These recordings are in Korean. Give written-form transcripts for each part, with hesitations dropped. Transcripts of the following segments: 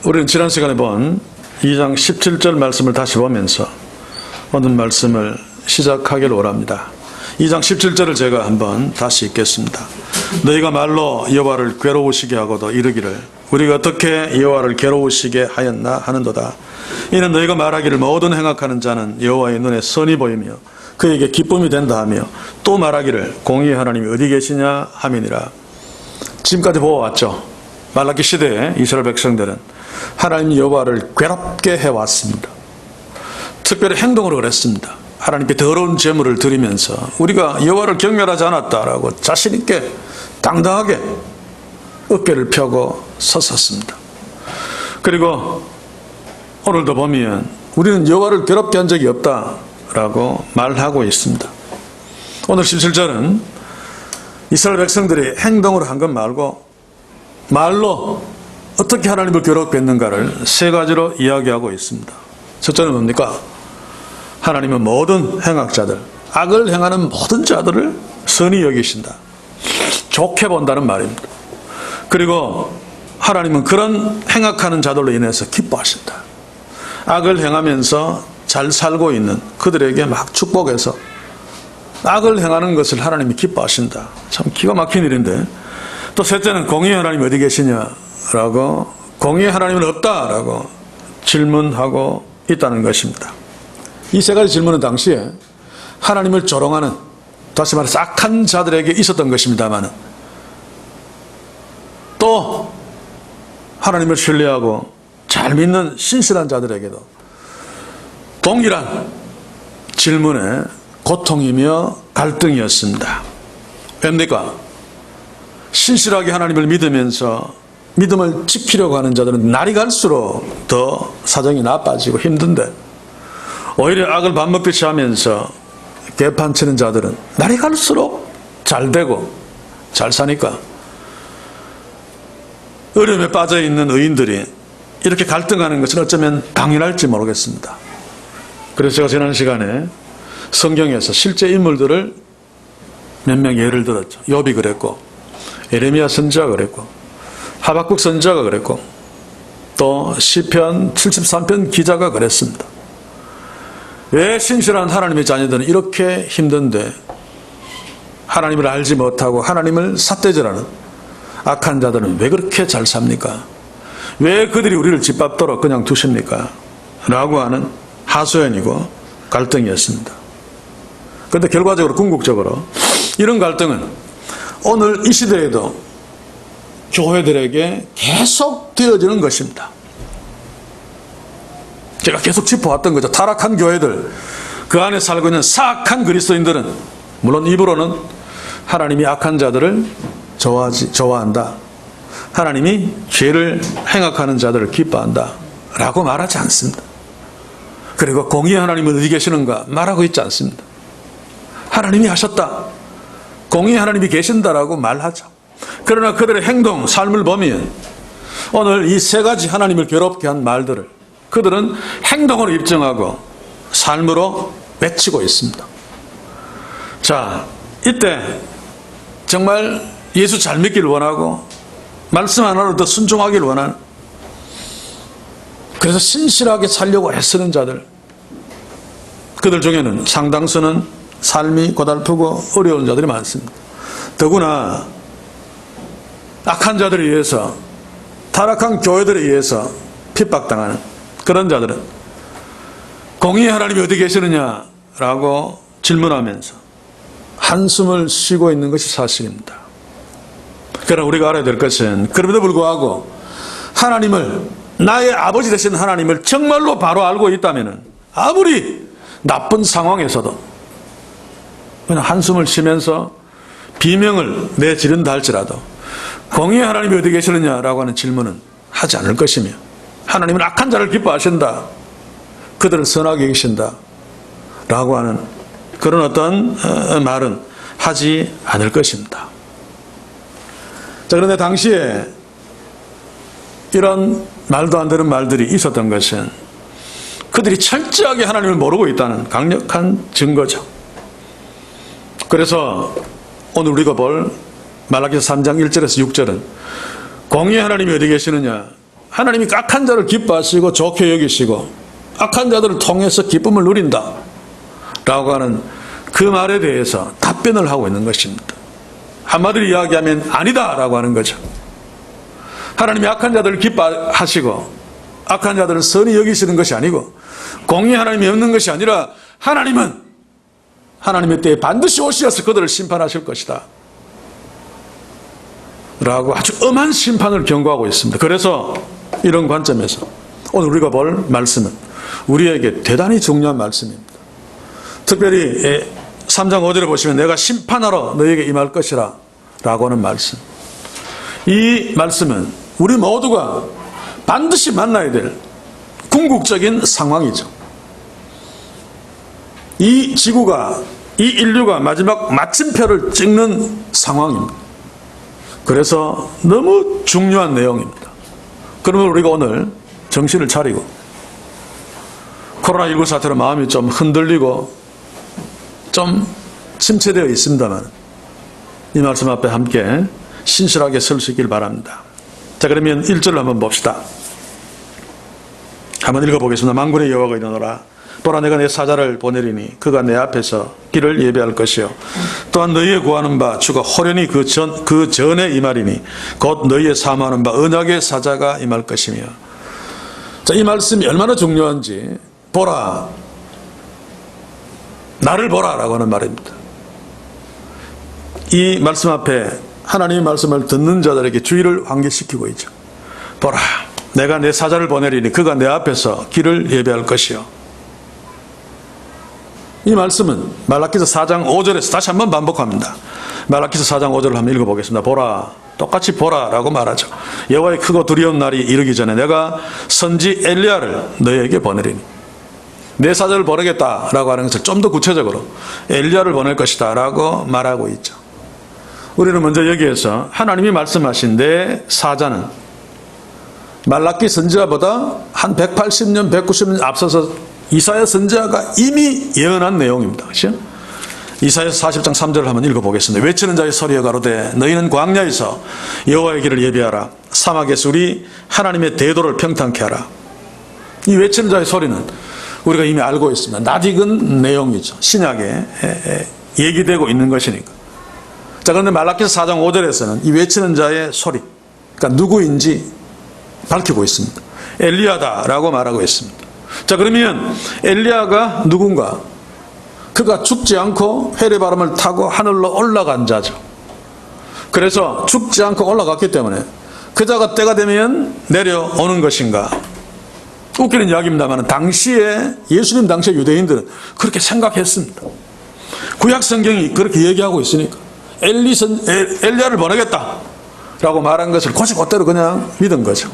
우리는 지난 시간에 본 2장 17절 말씀을 다시 보면서 오늘 말씀을 시작하기를 원합니다. 2장 17절을 제가 한번 다시 읽겠습니다. 너희가 말로 여호와를 괴로우시게 하고도 이르기를 우리가 어떻게 여호와를 괴로우시게 하였나 하는도다. 이는 너희가 말하기를 모든 행악하는 자는 여호와의 눈에 선이 보이며 그에게 기쁨이 된다 하며 또 말하기를 공의의 하나님이 어디 계시냐 함이니라. 지금까지 보아왔죠. 말라기 시대에 이스라엘 백성들은 하나님 여호와를 괴롭게 해왔습니다. 특별히 행동으로 그랬습니다. 하나님께 더러운 제물을 드리면서 우리가 여호와를 경멸하지 않았다라고 자신 있게 당당하게 어깨를 펴고 섰었습니다. 그리고 오늘도 보면 우리는 여호와를 괴롭게 한 적이 없다라고 말하고 있습니다. 오늘 17절은 이스라엘 백성들이 행동으로 한 것 말고 말로 어떻게 하나님을 괴롭게 했는가를 세 가지로 이야기하고 있습니다. 첫째는 뭡니까? 하나님은 모든 행악자들, 악을 행하는 모든 자들을 선히 여기신다. 좋게 본다는 말입니다. 그리고 하나님은 그런 행악하는 자들로 인해서 기뻐하신다. 악을 행하면서 잘 살고 있는 그들에게 막 축복해서 악을 행하는 것을 하나님이 기뻐하신다. 참 기가 막힌 일인데, 또 셋째는 공의의 하나님이 어디 계시냐라고, 공의의 하나님은 없다라고 질문하고 있다는 것입니다. 이 세 가지 질문은 당시에 하나님을 조롱하는, 다시 말해서 악한 자들에게 있었던 것입니다만, 또 하나님을 신뢰하고 잘 믿는 신실한 자들에게도 동일한 질문에 고통이며 갈등이었습니다. 왜입니까? 신실하게 하나님을 믿으면서 믿음을 지키려고 하는 자들은 날이 갈수록 더 사정이 나빠지고 힘든데, 오히려 악을 밥 먹듯이 하면서 개판치는 자들은 날이 갈수록 잘 되고 잘 사니까 어려움에 빠져있는 의인들이 이렇게 갈등하는 것은 어쩌면 당연할지 모르겠습니다. 그래서 제가 지난 시간에 성경에서 실제 인물들을 몇 명 예를 들었죠. 욥이 그랬고, 예레미야 선지자가 그랬고, 하박국 선지자가 그랬고, 또 시편 73편 기자가 그랬습니다. 왜 신실한 하나님의 자녀들은 이렇게 힘든데 하나님을 알지 못하고 하나님을 삿대질하는 악한 자들은 왜 그렇게 잘 삽니까? 왜 그들이 우리를 짓밟도록 그냥 두십니까? 라고 하는 하소연이고 갈등이었습니다. 그런데 결과적으로 궁극적으로 이런 갈등은 오늘 이 시대에도 교회들에게 계속 되어지는 것입니다. 제가 계속 짚어왔던 거죠. 타락한 교회들, 그 안에 살고 있는 사악한 그리스도인들은 물론 입으로는 하나님이 악한 자들을 좋아한다, 하나님이 죄를 행악하는 자들을 기뻐한다 라고 말하지 않습니다. 그리고 공의의 하나님은 어디 계시는가 말하고 있지 않습니다. 하나님이 하셨다, 공의의 하나님이 계신다라고 말하죠. 그러나 그들의 행동, 삶을 보면 오늘 이 세 가지 하나님을 괴롭게 한 말들을 그들은 행동으로 입증하고 삶으로 외치고 있습니다. 자, 이때 정말 예수 잘 믿기를 원하고 말씀 하나로 더 순종하기를 원하는, 그래서 신실하게 살려고 애쓰는 자들, 그들 중에는 상당수는 삶이 고달프고 어려운 자들이 많습니다. 더구나 악한 자들에 의해서, 타락한 교회들에 의해서 핍박당하는 그런 자들은 공의의 하나님이 어디 계시느냐라고 질문하면서 한숨을 쉬고 있는 것이 사실입니다. 그러나 우리가 알아야 될 것은 그럼에도 불구하고 하나님을, 나의 아버지 되신 하나님을 정말로 바로 알고 있다면 아무리 나쁜 상황에서도 그냥 한숨을 쉬면서 비명을 내지른다 할지라도 공의의 하나님이 어디 계시느냐라고 하는 질문은 하지 않을 것이며, 하나님은 악한 자를 기뻐하신다, 그들은 선하게 계신다 라고 하는 그런 어떤 말은 하지 않을 것입니다. 자, 그런데 당시에 이런 말도 안 되는 말들이 있었던 것은 그들이 철저하게 하나님을 모르고 있다는 강력한 증거죠. 그래서 오늘 우리가 볼 말라기서 3장 1절에서 6절은 공의의 하나님이 어디 계시느냐 하나님이 악한 자를 기뻐하시고 좋게 여기시고 악한 자들을 통해서 기쁨을 누린다 라고 하는 그 말에 대해서 답변을 하고 있는 것입니다. 한마디로 이야기하면 아니다 라고 하는 거죠. 하나님이 악한 자들을 기뻐하시고 악한 자들을 선히 여기시는 것이 아니고 공의 하나님이 없는 것이 아니라 하나님은 하나님의 때에 반드시 오셔서 그들을 심판하실 것이다 라고 아주 엄한 심판을 경고하고 있습니다. 그래서 이런 관점에서 오늘 우리가 볼 말씀은 우리에게 대단히 중요한 말씀입니다. 특별히 3장 5절에 보시면 내가 심판하러 너에게 임할 것이라 라고 하는 말씀. 이 말씀은 우리 모두가 반드시 만나야 될 궁극적인 상황이죠. 이 지구가, 이 인류가 마지막 마침표를 찍는 상황입니다. 그래서 너무 중요한 내용입니다. 그러면 우리가 오늘 정신을 차리고 코로나19 사태로 마음이 좀 흔들리고 좀 침체되어 있습니다만 이 말씀 앞에 함께 신실하게 설 수 있길 바랍니다. 자, 그러면 1절을 한번 봅시다. 한번 읽어보겠습니다. 만군의 여호와가 이르노라 보라 내가 내 사자를 보내리니 그가 내 앞에서 길을 예비할 것이요 또한 너희의 구하는 바 주가 호련히 그 전에 임하리니 곧 너희의 사모하는 바 언약의 사자가 임할 것이며. 자, 이 말씀이 얼마나 중요한지 보라 나를 보라 라고 하는 말입니다. 이 말씀 앞에 하나님의 말씀을 듣는 자들에게 주의를 환기시키고 있죠. 보라 내가 내 사자를 보내리니 그가 내 앞에서 길을 예비할 것이요. 이 말씀은 말라기서 4장 5절에서 다시 한번 반복합니다. 말라기서 4장 5절을 한번 읽어보겠습니다. 보라 똑같이 보라라고 말하죠. 여호와의 크고 두려운 날이 이르기 전에 내가 선지 엘리야를 너희에게 보내리니 내 사자를 보내겠다라고 하는 것을 좀 더 구체적으로 엘리야를 보낼 것이다 라고 말하고 있죠. 우리는 먼저 여기에서 하나님이 말씀하신 내 사자는 말라기 선지자보다 한 180년 190년 앞서서 이사야 선지자가 이미 예언한 내용입니다. 그렇죠? 이사야서 40장 3절을 한번 읽어보겠습니다. 외치는 자의 소리여 가로되 너희는 광야에서 여호와의 길을 예비하라 사막에서 우리 하나님의 대도를 평탄케 하라. 이 외치는 자의 소리는 우리가 이미 알고 있습니다. 낯익은 내용이죠. 신약에 얘기되고 있는 것이니까. 자, 그런데 말라기서 4장 5절에서는 이 외치는 자의 소리, 그러니까 누구인지 밝히고 있습니다. 엘리야다라고 말하고 있습니다. 자, 그러면 엘리야가 누군가? 그가 죽지 않고 회레바람을 타고 하늘로 올라간 자죠. 그래서 죽지 않고 올라갔기 때문에 그 자가 때가 되면 내려오는 것인가? 웃기는 이야기입니다만 당시에 예수님 당시에 유대인들은 그렇게 생각했습니다. 구약 성경이 그렇게 얘기하고 있으니까 엘리야를 보내겠다라고 말한 것을 곧이곧대로 그냥 믿은 거죠.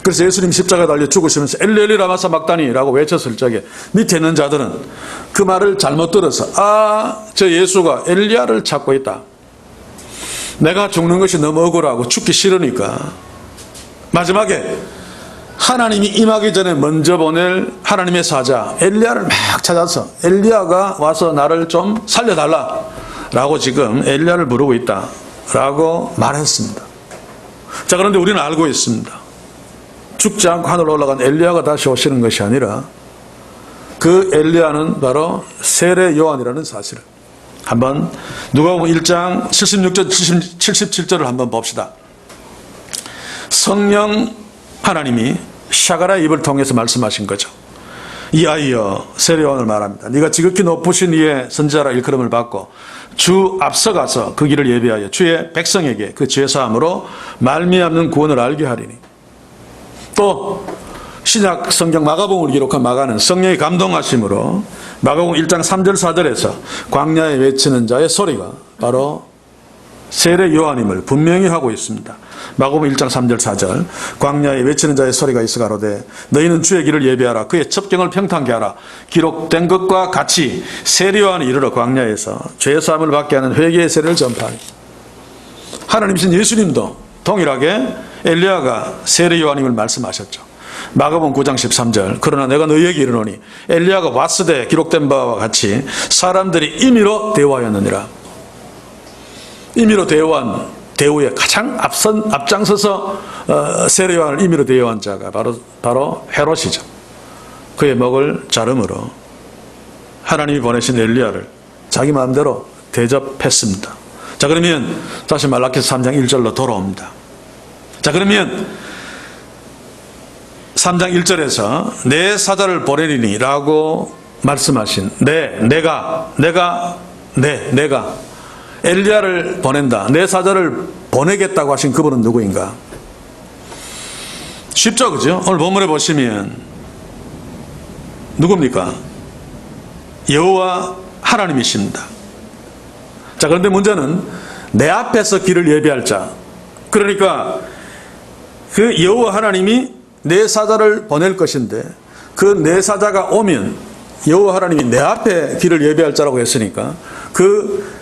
그래서 예수님 십자가에 달려 죽으시면서 엘리 엘리 라마 사박다니라고 외쳤을 적에 밑에 있는 자들은 그 말을 잘못 들어서 저 예수가 엘리야를 찾고 있다. 내가 죽는 것이 너무 억울하고 죽기 싫으니까 마지막에 하나님이 임하기 전에 먼저 보낼 하나님의 사자 엘리야를 막 찾아서 엘리야가 와서 나를 좀 살려달라라고 지금 엘리야를 부르고 있다라고 말했습니다. 자, 그런데 우리는 알고 있습니다. 죽지 않고 하늘로 올라간 엘리야가 다시 오시는 것이 아니라 그 엘리야는 바로 세례 요한이라는 사실을 한번 누가복음 1장 76절 77절을 한번 봅시다. 성령 하나님이 샤가라의 입을 통해서 말씀하신 거죠. 이 아이여 세례 요한을 말합니다. 네가 지극히 높으신 이의 선지자라 일컬음을 받고 주 앞서가서 그 길을 예비하여 주의 백성에게 그 죄사함으로 말미암는 구원을 알게 하리니. 또 신약 성경 마가복음을 기록한 마가는 성령의 감동하심으로 마가복음 1장 3절 4절에서 광야에 외치는 자의 소리가 바로 세례 요한임을 분명히 하고 있습니다. 마가복음 1장 3절 4절 광야에 외치는 자의 소리가 있어 가로되 너희는 주의 길을 예비하라 그의 첩경을 평탄케 하라. 기록된 것과 같이 세례 요한이 이르러 광야에서 죄사함을 받게 하는 회개의 세례를 전파하니. 하나님이신 예수님도 동일하게 엘리야가 세례 요한임을 말씀하셨죠. 마가복음 9장 13절 그러나 내가 너희에게 이르노니 엘리야가 왔으되 기록된 바와 같이 사람들이 임의로 대화하였느니라. 임의로 대화한 대우에 가장 앞장서서 세례 요한을 임의로 대여한 자가 바로 헤롯이죠. 그의 목을 자름으로 하나님이 보내신 엘리야를 자기 마음대로 대접했습니다. 자, 그러면 다시 말라기서 3장 1절로 돌아옵니다. 자, 그러면 3장 1절에서 내 사자를 보내리니 라고 말씀하신 내가 엘리야를 보낸다, 내 사자를 보내겠다고 하신 그분은 누구인가? 쉽죠, 그죠? 오늘 본문에 보시면 누굽니까? 여호와 하나님이십니다. 자, 그런데 문제는 내 앞에서 길을 예비할 자, 그러니까 그 여호와 하나님이 내 사자를 보낼 것인데 그 내 사자가 오면 여호와 하나님이 내 앞에 길을 예비할 자라고 했으니까 그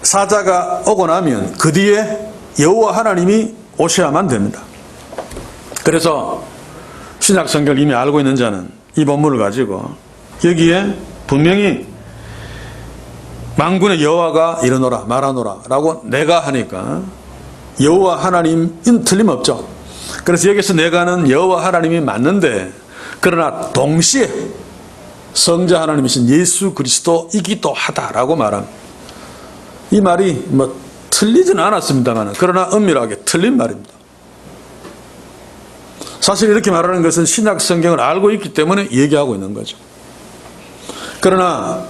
사자가 오고 나면 그 뒤에 여호와 하나님이 오셔야만 됩니다. 그래서 신약 성경을 이미 알고 있는 자는 이 본문을 가지고 여기에 분명히 만군의 여호와가 이르노라 말하노라 라고 내가 하니까 여호와 하나님은 틀림없죠. 그래서 여기서 내가는 여호와 하나님이 맞는데, 그러나 동시에 성자 하나님이신 예수 그리스도이기도 하다라고 말합니다. 이 말이 틀리지는 않았습니다만 그러나 엄밀하게 틀린 말입니다. 사실 이렇게 말하는 것은 신약 성경을 알고 있기 때문에 얘기하고 있는 거죠. 그러나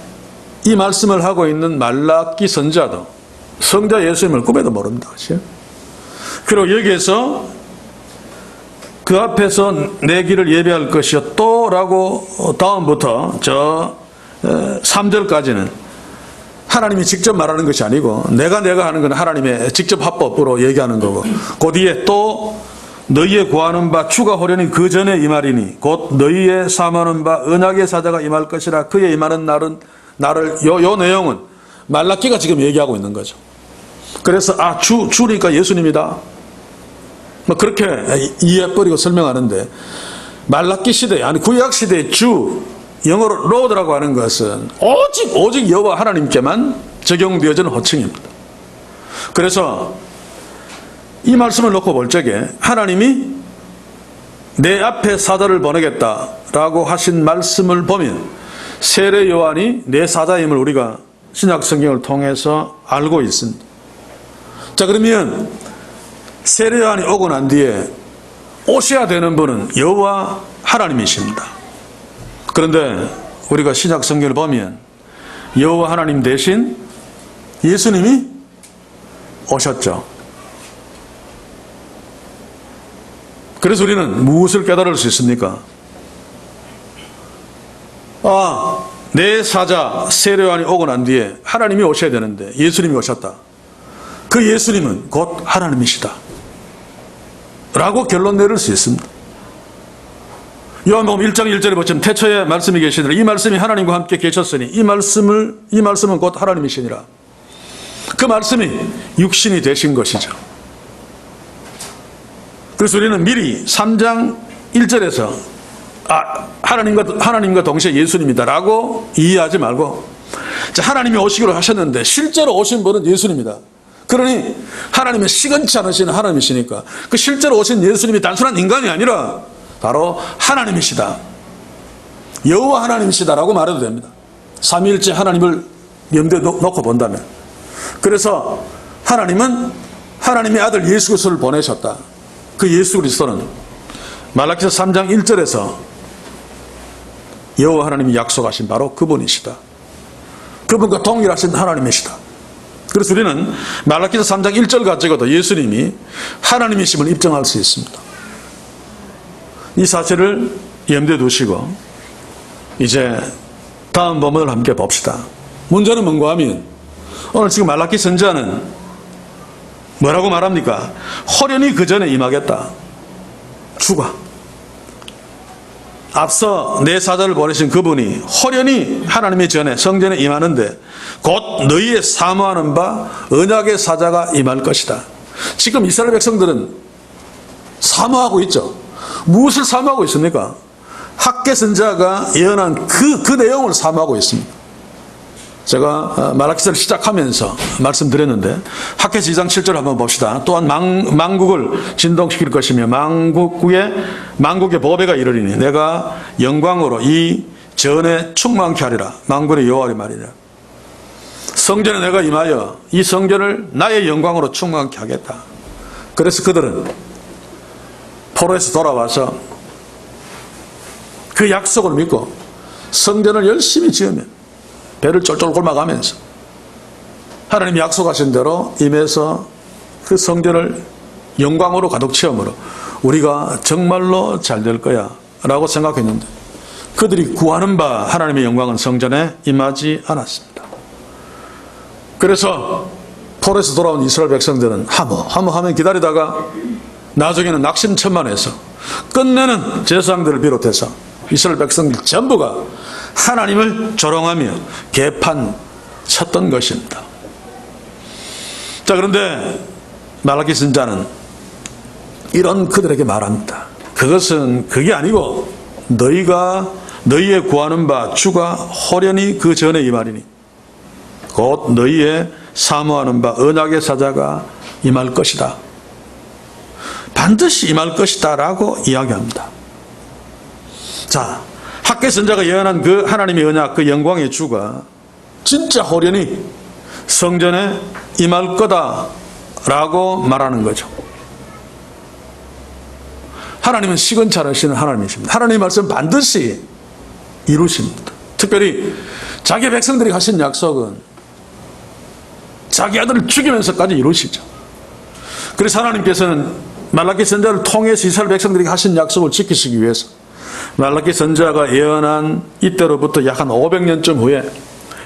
이 말씀을 하고 있는 말라기 선지자도 성자 예수님을 꿈에도 모릅니다. 그렇죠? 그리고 여기에서 그 앞에서 내 길을 예배할 것이요 또 라고 다음부터 저 3절까지는 하나님이 직접 말하는 것이 아니고 내가 하는 건 하나님의 직접 화법으로 얘기하는 거고, 그 뒤에 또 너희의 구하는 바 주가 호련히 그 전에 임하리니 곧 너희의 사모하는 바 언약의 사자가 임할 것이라 그의 임하는 날을 요 내용은 말라기가 지금 얘기하고 있는 거죠. 그래서 주니까 예수님이다 그렇게 이해해버리고 설명하는데, 말라기 시대 아니 구약 시대의 주, 영어로 로드라고 하는 것은 오직 여호와 하나님께만 적용되어지는 호칭입니다. 그래서 이 말씀을 놓고 볼 적에 하나님이 내 앞에 사자를 보내겠다라고 하신 말씀을 보면 세례 요한이 내 사자임을 우리가 신약 성경을 통해서 알고 있습니다. 자, 그러면 세례 요한이 오고 난 뒤에 오셔야 되는 분은 여호와 하나님이십니다. 그런데 우리가 신약 성경을 보면 여호와 하나님 대신 예수님이 오셨죠. 그래서 우리는 무엇을 깨달을 수 있습니까? 내 사자 세례 요한이 오고 난 뒤에 하나님이 오셔야 되는데 예수님이 오셨다. 그 예수님은 곧 하나님이시다 라고 결론 내릴 수 있습니다. 요한복음 1장 1절에 보시면 태초에 말씀이 계시니라 이 말씀이 하나님과 함께 계셨으니 이 말씀은 곧 하나님이시니라. 그 말씀이 육신이 되신 것이죠. 그래서 우리는 미리 3장 1절에서 하나님과 동시에 예수님이다 라고 이해하지 말고, 하나님이 오시기로 하셨는데 실제로 오신 분은 예수님이다. 그러니 하나님의 시건치 않으시는 하나님이시니까 그 실제로 오신 예수님이 단순한 인간이 아니라 바로 하나님이시다, 여호와 하나님이시다라고 말해도 됩니다. 삼위일체 하나님을 염두에 놓고 본다면. 그래서 하나님은 하나님의 아들 예수 그리스도를 보내셨다. 그 예수 그리스도는 말라기서 3장 1절에서 여호와 하나님이 약속하신 바로 그분이시다. 그분과 동일하신 하나님이시다. 그래서 우리는 말라기서 3장 1절 가지고도 예수님이 하나님이심을 입증할 수 있습니다. 이 사실을 염두에 두시고 이제 다음 본문을 함께 봅시다. 문제는 뭔가 하면 오늘 지금 말라기 선지자는 뭐라고 말합니까? 호련히 그 전에 임하겠다. 주가 앞서 내 사자를 보내신 그분이 호련히 하나님의 전에 성전에 임하는데 곧 너희의 사모하는 바 언약의 사자가 임할 것이다. 지금 이스라엘 백성들은 사모하고 있죠. 무엇을 사모하고 있습니까? 학개 선지자가 예언한 그 내용을 사모하고 있습니다. 제가 말라기서를 시작하면서 말씀드렸는데 학개서 2장 7절 한번 봅시다. 또한 만국을 진동시킬 것이며 만국의 보배가 이르리니 내가 영광으로 이 전에 충만케 하리라. 만군의 여호와의 말이라. 성전에 내가 임하여 이 성전을 나의 영광으로 충만케 하겠다. 그래서 그들은 포로에서 돌아와서 그 약속을 믿고 성전을 열심히 지으면 배를 쫄쫄 굶어가면서 하나님이 약속하신 대로 임해서 그 성전을 영광으로 가득 채우므로 우리가 정말로 잘 될 거야 라고 생각했는데 그들이 구하는 바 하나님의 영광은 성전에 임하지 않았습니다. 그래서 포로에서 돌아온 이스라엘 백성들은 하면 기다리다가 나중에는 낙심천만해서 끝내는 제사장들을 비롯해서 이스라엘 백성들 전부가 하나님을 조롱하며 개판 쳤던 것입니다. 자, 그런데 말라기 선지자는 이런 그들에게 말합니다. 그게 아니고 너희의 구하는 바 주가 호련히 그 전에 임하리니 곧 너희의 사모하는 바 언약의 사자가 임할 것이다. 반드시 임할 것이다 라고 이야기합니다. 자, 학개 선지자가 예언한 그 하나님의 언약, 그 영광의 주가 진짜 호련히 성전에 임할 거다라고 말하는 거죠. 하나님은 시건차르시는 하나님이십니다. 하나님의 말씀 반드시 이루십니다. 특별히 자기 백성들이 하신 약속은 자기 아들을 죽이면서까지 이루시죠. 그래서 하나님께서는 말라기 선지자를 통해서 이스라엘 백성들에게 하신 약속을 지키시기 위해서 말라기 선지자가 예언한 이때로부터 약 한 500년쯤 후에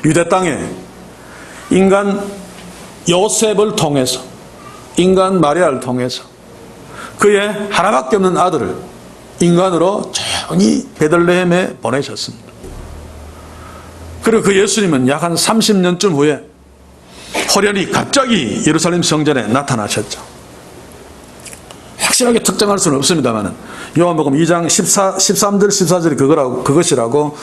유대 땅에 인간 요셉을 통해서 인간 마리아를 통해서 그의 하나밖에 없는 아들을 인간으로 조용히 베들레헴에 보내셨습니다. 그리고 그 예수님은 약 한 30년쯤 후에 호련히 갑자기 예루살렘 성전에 나타나셨죠. 확실하게 특정할 수는 없습니다만 요한복음 2장 13절 14절이 그것이라고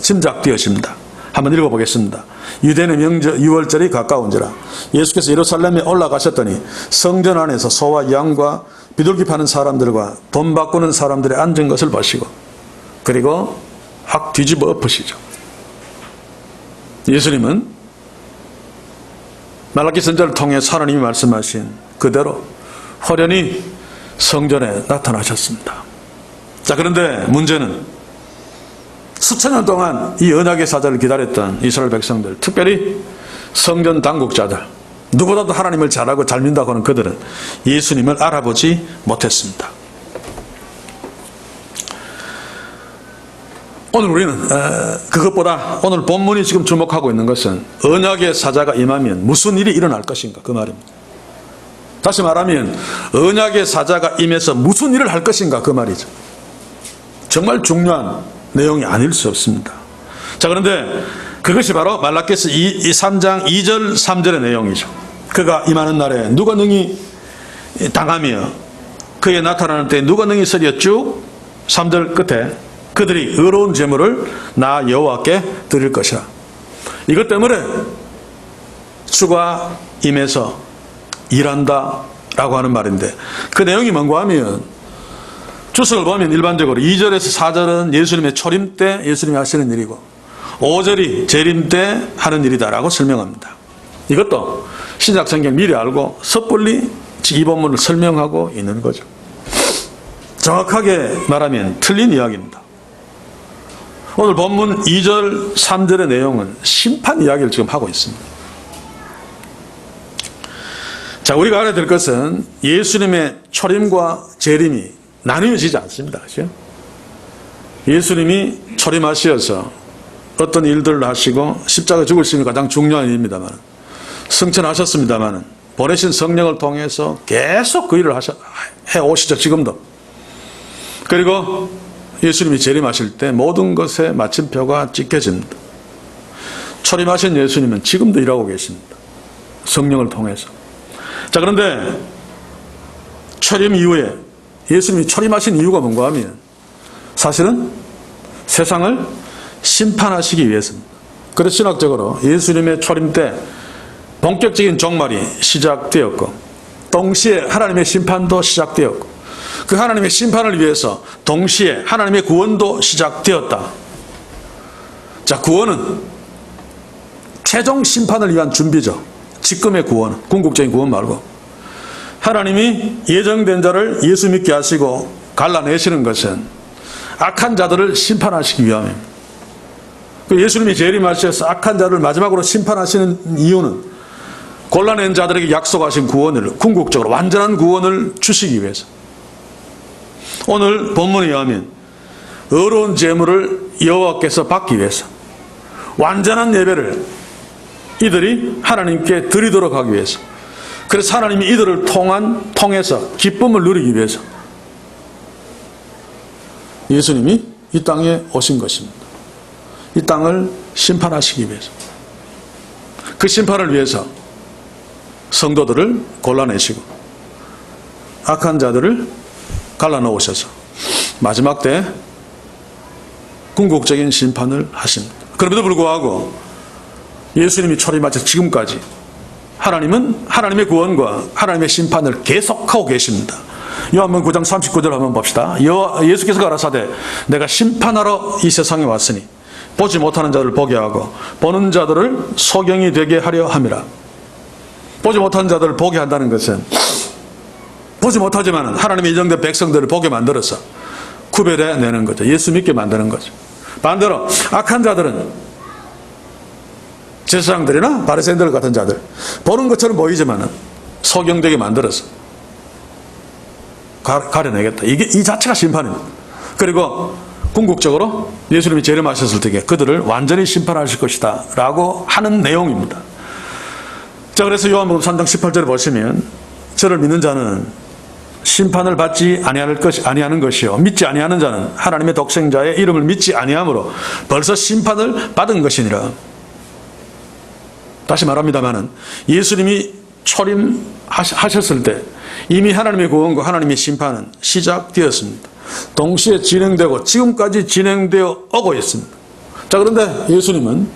짐작되어집니다. 한번 읽어보겠습니다. 유대인의 명절 유월절이 가까운지라 예수께서 예루살렘에 올라가셨더니 성전 안에서 소와 양과 비둘기 파는 사람들과 돈 바꾸는 사람들이 앉은 것을 보시고 그리고 확 뒤집어 엎으시죠. 예수님은 말라기 선지자를 통해 하나님이 말씀하신 그대로 호련히 성전에 나타나셨습니다. 자, 그런데 문제는 수천 년 동안 이 언약의 사자를 기다렸던 이스라엘 백성들, 특별히 성전 당국자들, 누구보다도 하나님을 잘 알고 잘 믿는다고 하는 그들은 예수님을 알아보지 못했습니다. 오늘 우리는 그것보다 오늘 본문이 지금 주목하고 있는 것은 언약의 사자가 임하면 무슨 일이 일어날 것인가 그 말입니다. 다시 말하면 언약의 사자가 임해서 무슨 일을 할 것인가 그 말이죠. 정말 중요한 내용이 아닐 수 없습니다. 자, 그런데 그것이 바로 말라기서 3장 2절 3절의 내용이죠. 그가 임하는 날에 누가 능히 당하며 그에 나타나는 때 누가 능히 서려 쭉 3절 끝에 그들이 의로운 제물을 나 여호와께 드릴 것이라. 이것 때문에 주가 임해서 일한다 라고 하는 말인데 그 내용이 뭔가 하면 주석을 보면 일반적으로 2절에서 4절은 예수님의 초림 때 예수님이 하시는 일이고 5절이 재림 때 하는 일이다 라고 설명합니다. 이것도 신약성경 미리 알고 섣불리 이 본문을 설명하고 있는 거죠. 정확하게 말하면 틀린 이야기입니다. 오늘 본문 2절 3절의 내용은 심판 이야기를 지금 하고 있습니다. 자, 우리가 알아야 될 것은 예수님의 초림과 재림이 나뉘어지지 않습니다. 그렇죠? 예수님이 초림하시어서 어떤 일들을 하시고 십자가 죽으심이 가장 중요한 일입니다만 승천하셨습니다만 보내신 성령을 통해서 계속 그 일을 해오시죠. 지금도. 그리고 예수님이 재림하실 때 모든 것에 마침표가 찍혀집니다. 초림하신 예수님은 지금도 일하고 계십니다. 성령을 통해서. 자, 그런데 초림 이후에 예수님이 초림하신 이유가 뭔가 하면 사실은 세상을 심판하시기 위해서입니다. 그래서 신학적으로 예수님의 초림 때 본격적인 종말이 시작되었고 동시에 하나님의 심판도 시작되었고 그 하나님의 심판을 위해서 동시에 하나님의 구원도 시작되었다. 자, 구원은 최종 심판을 위한 준비죠. 지금의 구원, 궁극적인 구원 말고 하나님이 예정된 자를 예수 믿게 하시고 갈라내시는 것은 악한 자들을 심판하시기 위함입니다. 예수님이 재림하셔서 악한 자를 마지막으로 심판하시는 이유는 골라낸 자들에게 약속하신 구원을 궁극적으로 완전한 구원을 주시기 위해서. 오늘 본문에 의하면 의로운 제물을 여호와께서 받기 위해서 완전한 예배를 이들이 하나님께 드리도록 하기 위해서, 그래서 하나님이 이들을 통해서 기쁨을 누리기 위해서 예수님이 이 땅에 오신 것입니다. 이 땅을 심판하시기 위해서. 그 심판을 위해서 성도들을 골라내시고 악한 자들을 갈라놓으셔서 마지막 때 궁극적인 심판을 하십니다. 그럼에도 불구하고 예수님이 초림하셔서 지금까지 하나님은 하나님의 구원과 하나님의 심판을 계속하고 계십니다. 요한복음 9장 39절 한번 봅시다. 예수께서 가라사대 내가 심판하러 이 세상에 왔으니 보지 못하는 자들을 보게 하고 보는 자들을 소경이 되게 하려 함이라. 보지 못하는 자들을 보게 한다는 것은 보지 못하지만 하나님의 예정된 백성들을 보게 만들어서 구별해내는 거죠. 예수 믿게 만드는 거죠. 반대로 악한 자들은 제사장들이나 바리새인들 같은 자들 보는 것처럼 보이지만 소경되게 만들어서 가려내겠다. 이 자체가 심판입니다. 그리고 궁극적으로 예수님이 재림하셨을 때에 그들을 완전히 심판하실 것이다 라고 하는 내용입니다. 자, 그래서 요한복음 3장 18절에 보시면 저를 믿는 자는 심판을 받지 아니하는 것이요 믿지 아니하는 자는 하나님의 독생자의 이름을 믿지 아니함으로 벌써 심판을 받은 것이니라. 다시 말합니다마는 예수님이 초림하셨을 때 이미 하나님의 구원과 하나님의 심판은 시작되었습니다. 동시에 진행되고 지금까지 진행되어 오고 있습니다. 자, 그런데 예수님은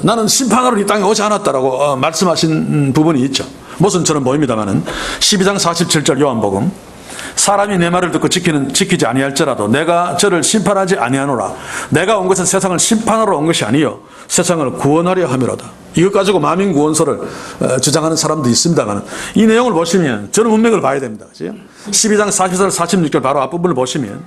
나는 심판하러 이 땅에 오지 않았다라고 말씀하신 부분이 있죠. 모순처럼 보입니다마는 12장 47절 요한복음 사람이 내 말을 듣고 지키지 아니할지라도 내가 저를 심판하지 아니하노라. 내가 온 것은 세상을 심판하러 온 것이 아니요 세상을 구원하려 함이로다. 이것 가지고 만민구원소를 주장하는 사람도 있습니다만 이 내용을 보시면 저는 문맥을 봐야 됩니다. 12장 44절 46절 바로 앞부분을 보시면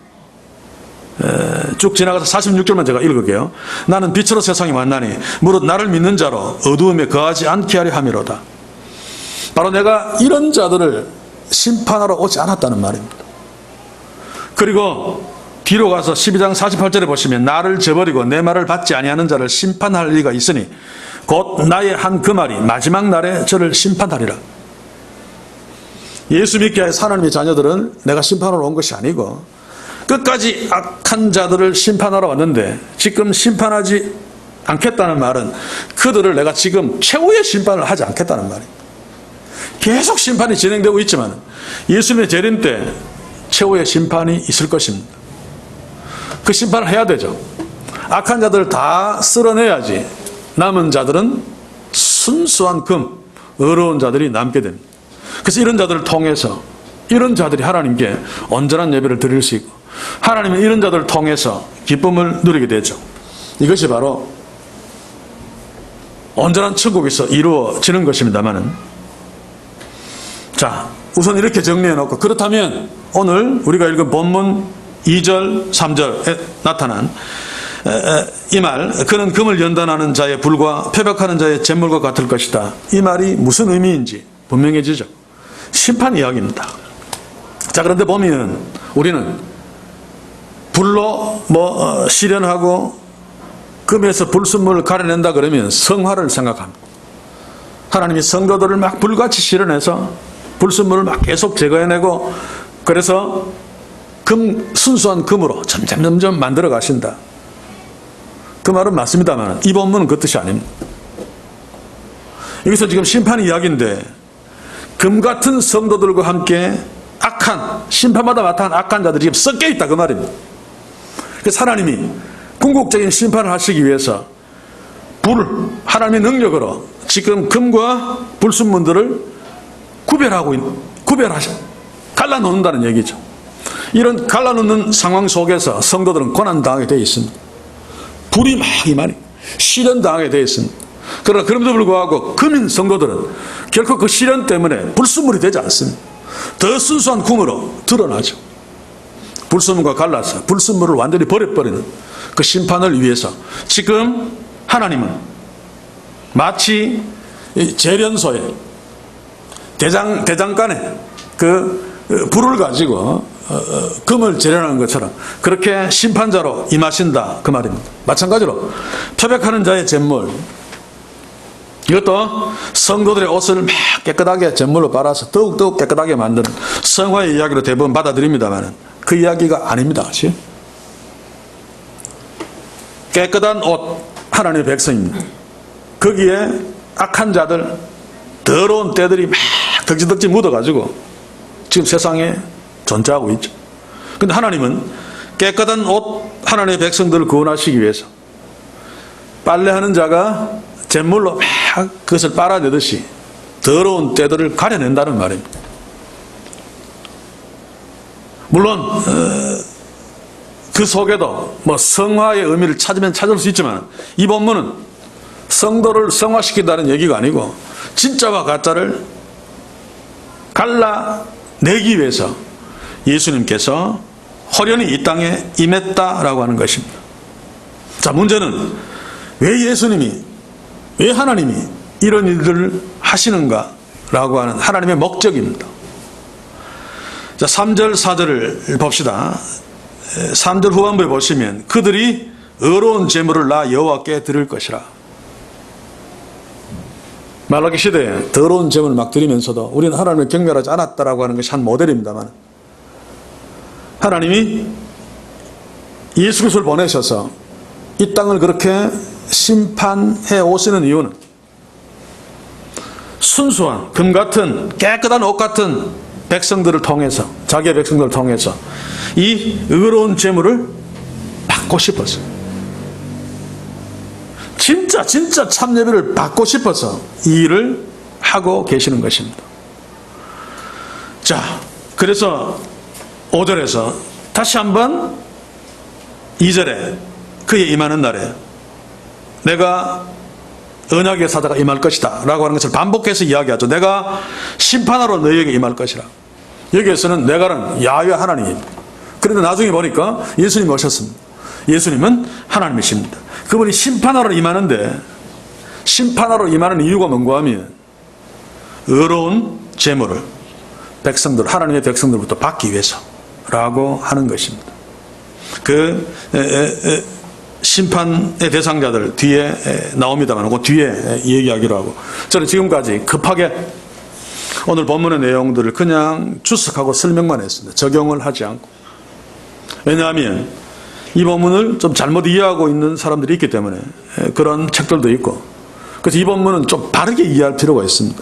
쭉 지나가서 46절만 제가 읽을게요. 나는 빛으로 세상에 왔나니 무릇 나를 믿는 자로 어두움에 거하지 않게 하려 함이로다. 바로 내가 이런 자들을 심판하러 오지 않았다는 말입니다. 그리고 뒤로 가서 12장 48절에 보시면 나를 저버리고 내 말을 받지 아니하는 자를 심판할 리가 있으니 곧 나의 한 그 말이 마지막 날에 저를 심판하리라. 예수 믿게 할 하나님의 자녀들은 내가 심판하러 온 것이 아니고 끝까지 악한 자들을 심판하러 왔는데 지금 심판하지 않겠다는 말은 그들을 내가 지금 최후의 심판을 하지 않겠다는 말입니다. 계속 심판이 진행되고 있지만 예수님의 재림 때 최후의 심판이 있을 것입니다. 그 심판을 해야 되죠. 악한 자들을 다 쓸어내야지 남은 자들은 순수한 금, 의로운 자들이 남게 됩니다. 그래서 이런 자들을 통해서 이런 자들이 하나님께 온전한 예배를 드릴 수 있고 하나님은 이런 자들을 통해서 기쁨을 누리게 되죠. 이것이 바로 온전한 천국에서 이루어지는 것입니다만은, 자, 우선 이렇게 정리해 놓고, 그렇다면 오늘 우리가 읽은 본문 2절, 3절에 나타난 이 말, 그는 금을 연단하는 자의 불과 표백하는 자의 잿물과 같을 것이다. 이 말이 무슨 의미인지 분명해지죠. 심판 이야기입니다. 자, 그런데 보면 우리는 불로 실현하고 금에서 불순물을 가려낸다 그러면 성화를 생각합니다. 하나님이 성도들을 막 불같이 실현해서 불순물을 막 계속 제거해내고 그래서 순수한 금으로 점점 만들어 가신다. 그 말은 맞습니다만 이 본문은 그 뜻이 아닙니다. 여기서 지금 심판 이야기인데 금 같은 성도들과 함께 악한, 심판마다 마땅한 악한 자들이 지금 섞여 있다 그 말입니다. 그래서 하나님이 궁극적인 심판을 하시기 위해서 하나님의 능력으로 지금 금과 불순물들을 갈라놓는다는 얘기죠. 이런 갈라놓는 상황 속에서 성도들은 고난당하게 되어 있습니다. 불이 막 임하니 시련당하게 되어 있습니다. 그러나 그럼에도 불구하고 금인 성도들은 결코 그 시련 때문에 불순물이 되지 않습니다. 더 순수한 궁으로 드러나죠. 불순물과 갈라서 불순물을 완전히 버려버리는 그 심판을 위해서 지금 하나님은 마치 재련소에 대장간에 그 불을 가지고 금을 재련하는 것처럼 그렇게 심판자로 임하신다 그 말입니다. 마찬가지로 표백하는 자의 잿물, 이것도 성도들의 옷을 막 깨끗하게 잿물로 빨아서 더욱더욱 깨끗하게 만드는 성화의 이야기로 대부분 받아들입니다만 그 이야기가 아닙니다. 그렇지? 깨끗한 옷, 하나님의 백성입니다. 거기에 악한 자들, 더러운 때들이 막 덕지덕지 묻어가지고 지금 세상에 존재하고 있죠. 그런데 하나님은 깨끗한 옷, 하나님의 백성들을 구원하시기 위해서 빨래하는 자가 잿물로 막 그것을 빨아내듯이 더러운 때들을 가려낸다는 말입니다. 물론 그 속에도 뭐 성화의 의미를 찾으면 찾을 수 있지만 이 본문은 성도를 성화시킨다는 얘기가 아니고 진짜와 가짜를 갈라내기 위해서 예수님께서 호련히 이 땅에 임했다라고 하는 것입니다. 자, 문제는 왜 하나님이 이런 일들을 하시는가라고 하는 하나님의 목적입니다. 자, 3절 4절을 봅시다. 3절 후반부에 보시면 그들이 의로운 제물을 나 여호와께 드릴 것이라. 말라기 시대에 더러운 제물을 막 드리면서도 우리는 하나님을 경멸하지 않았다라고 하는 것이 한 모델입니다만, 하나님이 예수 그리스도를 보내셔서 이 땅을 그렇게 심판해 오시는 이유는 순수한 금 같은 깨끗한 옷 같은 백성들을 통해서, 자기의 백성들을 통해서 이 의로운 제물을 받고 싶어서, 진짜 참 예배를 받고 싶어서 이 일을 하고 계시는 것입니다. 자, 그래서 5절에서 다시 한번 2절에 그의 임하는 날에 내가 언약의 사자가 임할 것이다 라고 하는 것을 반복해서 이야기하죠. 내가 심판하러 너희에게 임할 것이라. 여기에서는 내가는 야훼 하나님입니다. 그런데 나중에 보니까 예수님이 오셨습니다. 예수님은 하나님이십니다. 그분이 심판하러 임하는데, 심판하러 임하는 이유가 뭔가 하면 의로운 제물을 백성들, 하나님의 백성들부터 받기 위해서라고 하는 것입니다. 그 심판의 대상자들 뒤에 나옵니다만 그 뒤에 얘기하기로 하고, 저는 지금까지 급하게 오늘 본문의 내용들을 그냥 추측하고 설명만 했습니다. 적용을 하지 않고. 왜냐하면 이 본문을 좀 잘못 이해하고 있는 사람들이 있기 때문에 그런 책들도 있고, 그래서 이 본문은 좀 바르게 이해할 필요가 있습니다.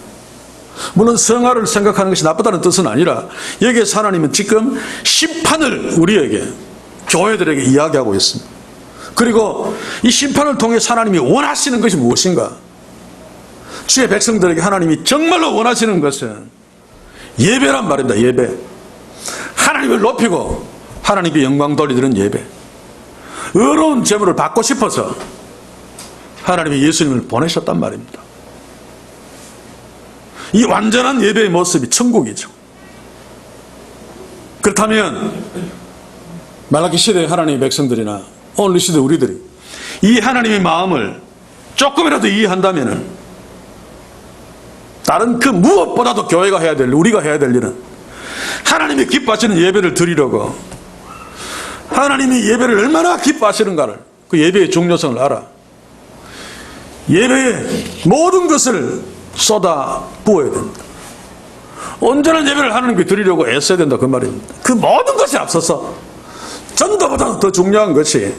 물론 성화를 생각하는 것이 나쁘다는 뜻은 아니라 여기에서 하나님은 지금 심판을 우리에게, 교회들에게 이야기하고 있습니다. 그리고 이 심판을 통해 하나님이 원하시는 것이 무엇인가? 주의 백성들에게 하나님이 정말로 원하시는 것은 예배란 말입니다. 예배. 하나님을 높이고 하나님께 영광 돌리는 예배. 의로운 제물을 받고 싶어서 하나님이 예수님을 보내셨단 말입니다. 이 완전한 예배의 모습이 천국이죠. 그렇다면 말라기 시대의 하나님의 백성들이나 오늘 이 시대 우리들이 이 하나님의 마음을 조금이라도 이해한다면 다른 그 무엇보다도 교회가 해야 될, 우리가 해야 될 일은 하나님이 기뻐하시는 예배를 드리려고, 하나님이 예배를 얼마나 기뻐하시는가를, 그 예배의 중요성을 알아 예배에 모든 것을 쏟아 부어야 됩니다. 온전한 예배를 하나님께 드리려고 애써야 된다 그 말입니다. 그 모든 것이 앞서서 전도보다 더 중요한 것이,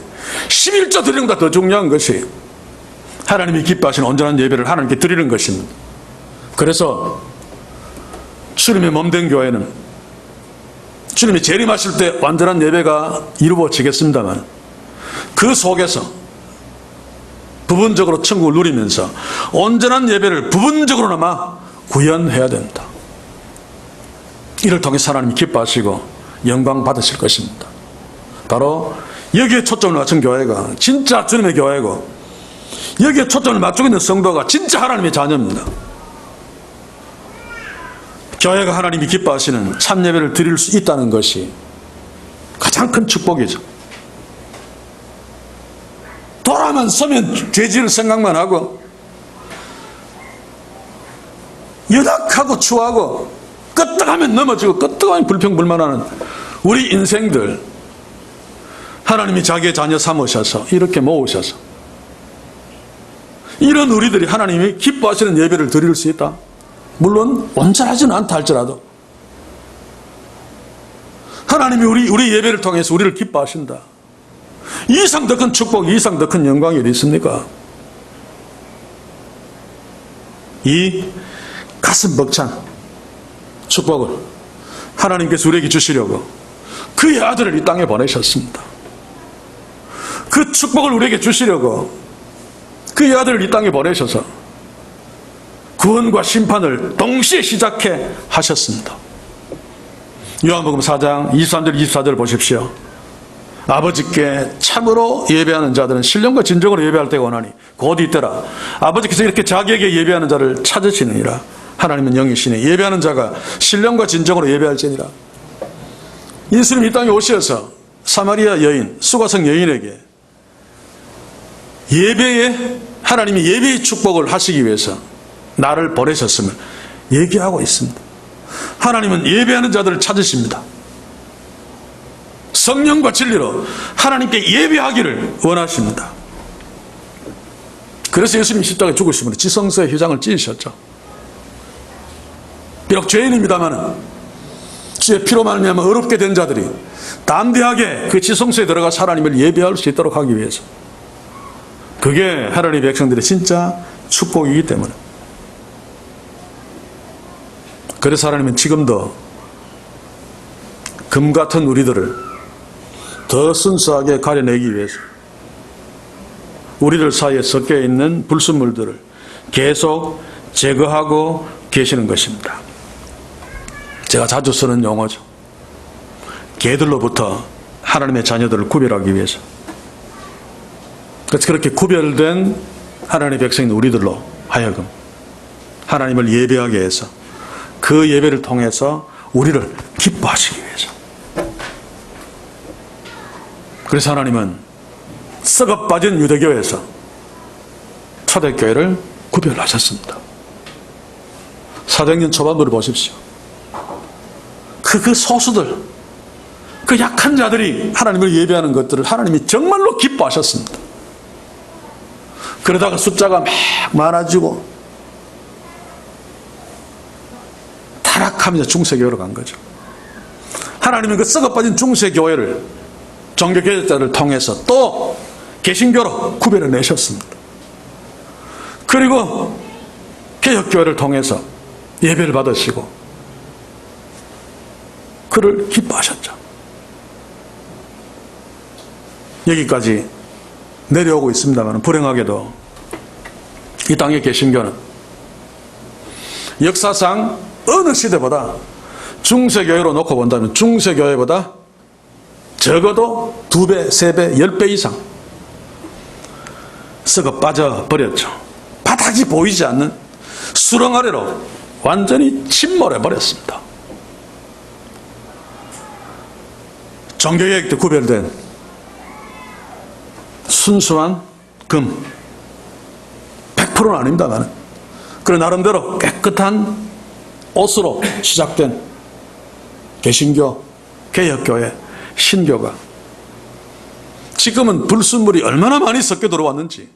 11조 드리는 것보다 더 중요한 것이 하나님이 기뻐하시는 온전한 예배를 하나님께 드리는 것입니다. 그래서 주님의 몸된 교회는 주님이 재림하실 때 완전한 예배가 이루어지겠습니다만 그 속에서 부분적으로 천국을 누리면서 온전한 예배를 부분적으로나마 구현해야 된다. 이를 통해 하나님이 기뻐하시고 영광 받으실 것입니다. 바로 여기에 초점을 맞춘 교회가 진짜 주님의 교회고, 여기에 초점을 맞추고 있는 성도가 진짜 하나님의 자녀입니다. 교회가 하나님이 기뻐하시는 참 예배를 드릴 수 있다는 것이 가장 큰 축복이죠. 돌아만 서면 죄지을 생각만 하고 연약하고 추하고 끄떡하면 넘어지고 끄떡하면 불평불만하는 우리 인생들, 하나님이 자기의 자녀 삼으셔서 이렇게 모으셔서 이런 우리들이 하나님이 기뻐하시는 예배를 드릴 수 있다. 물론 온전하지는 않다 할지라도 하나님이 우리 예배를 통해서 우리를 기뻐하신다. 이상 더 큰 축복, 이상 더 큰 영광이 어디 있습니까? 이 가슴 벅찬 축복을 하나님께서 우리에게 주시려고 그의 아들을 이 땅에 보내셨습니다. 그 축복을 우리에게 주시려고 그의 아들을 이 땅에 보내셔서 구원과 심판을 동시에 시작해 하셨습니다. 요한복음 4장 23절 24절 보십시오. 아버지께 참으로 예배하는 자들은 신령과 진정으로 예배할 때가 오나니 곧 이때라. 아버지께서 이렇게 자기에게 예배하는 자를 찾으시느니라. 하나님은 영이시니 예배하는 자가 신령과 진정으로 예배할지니라. 예수님이 이 땅에 오셔서 사마리아 여인, 수가성 여인에게 하나님이 예배의 축복을 하시기 위해서 나를 보내셨음을 얘기하고 있습니다. 하나님은 예배하는 자들을 찾으십니다. 성령과 진리로 하나님께 예배하기를 원하십니다. 그래서 예수님이 십자가에 죽으시면 지성소의 휘장을 찢으셨죠. 비록 죄인입니다만 주의 피로 말미암아 어렵게 된 자들이 담대하게 그 지성소에 들어가서 하나님을 예배할 수 있도록 하기 위해서, 그게 하나님의 백성들의 진짜 축복이기 때문에, 그래서 하나님은 지금도 금 같은 우리들을 더 순수하게 가려내기 위해서 우리들 사이에 섞여 있는 불순물들을 계속 제거하고 계시는 것입니다. 제가 자주 쓰는 용어죠. 개들로부터 하나님의 자녀들을 구별하기 위해서. 그래서 그렇게 구별된 하나님의 백성인 우리들로 하여금 하나님을 예배하게 해서 그 예배를 통해서 우리를 기뻐하시기 위해서. 그래서 하나님은 썩어 빠진 유대교에서 초대교회를 구별하셨습니다. 사도행전 초반부를 보십시오. 그 소수들, 그 약한 자들이 하나님을 예배하는 것들을 하나님이 정말로 기뻐하셨습니다. 그러다가 숫자가 막 많아지고 타락하면서 중세교회로 간 거죠. 하나님은 그 썩어빠진 중세교회를 종교개혁자를 통해서 또 개신교로 구별해내셨습니다. 그리고 개혁교회를 통해서 예배를 받으시고 그를 기뻐하셨죠. 여기까지 내려오고 있습니다만 불행하게도 이 땅의 개신교는 역사상 어느 시대보다 중세교회로 놓고 본다면 중세교회보다 적어도 2배, 3배, 10배 이상 썩어 빠져버렸죠. 바닥이 보이지 않는 수렁 아래로 완전히 침몰해 버렸습니다. 종교개혁 때 구별된 순수한 금 100%는 아닙니다만 그런 나름대로 깨끗한 옷으로 시작된 개신교, 개혁교회, 신교가 지금은 불순물이 얼마나 많이 섞여 들어왔는지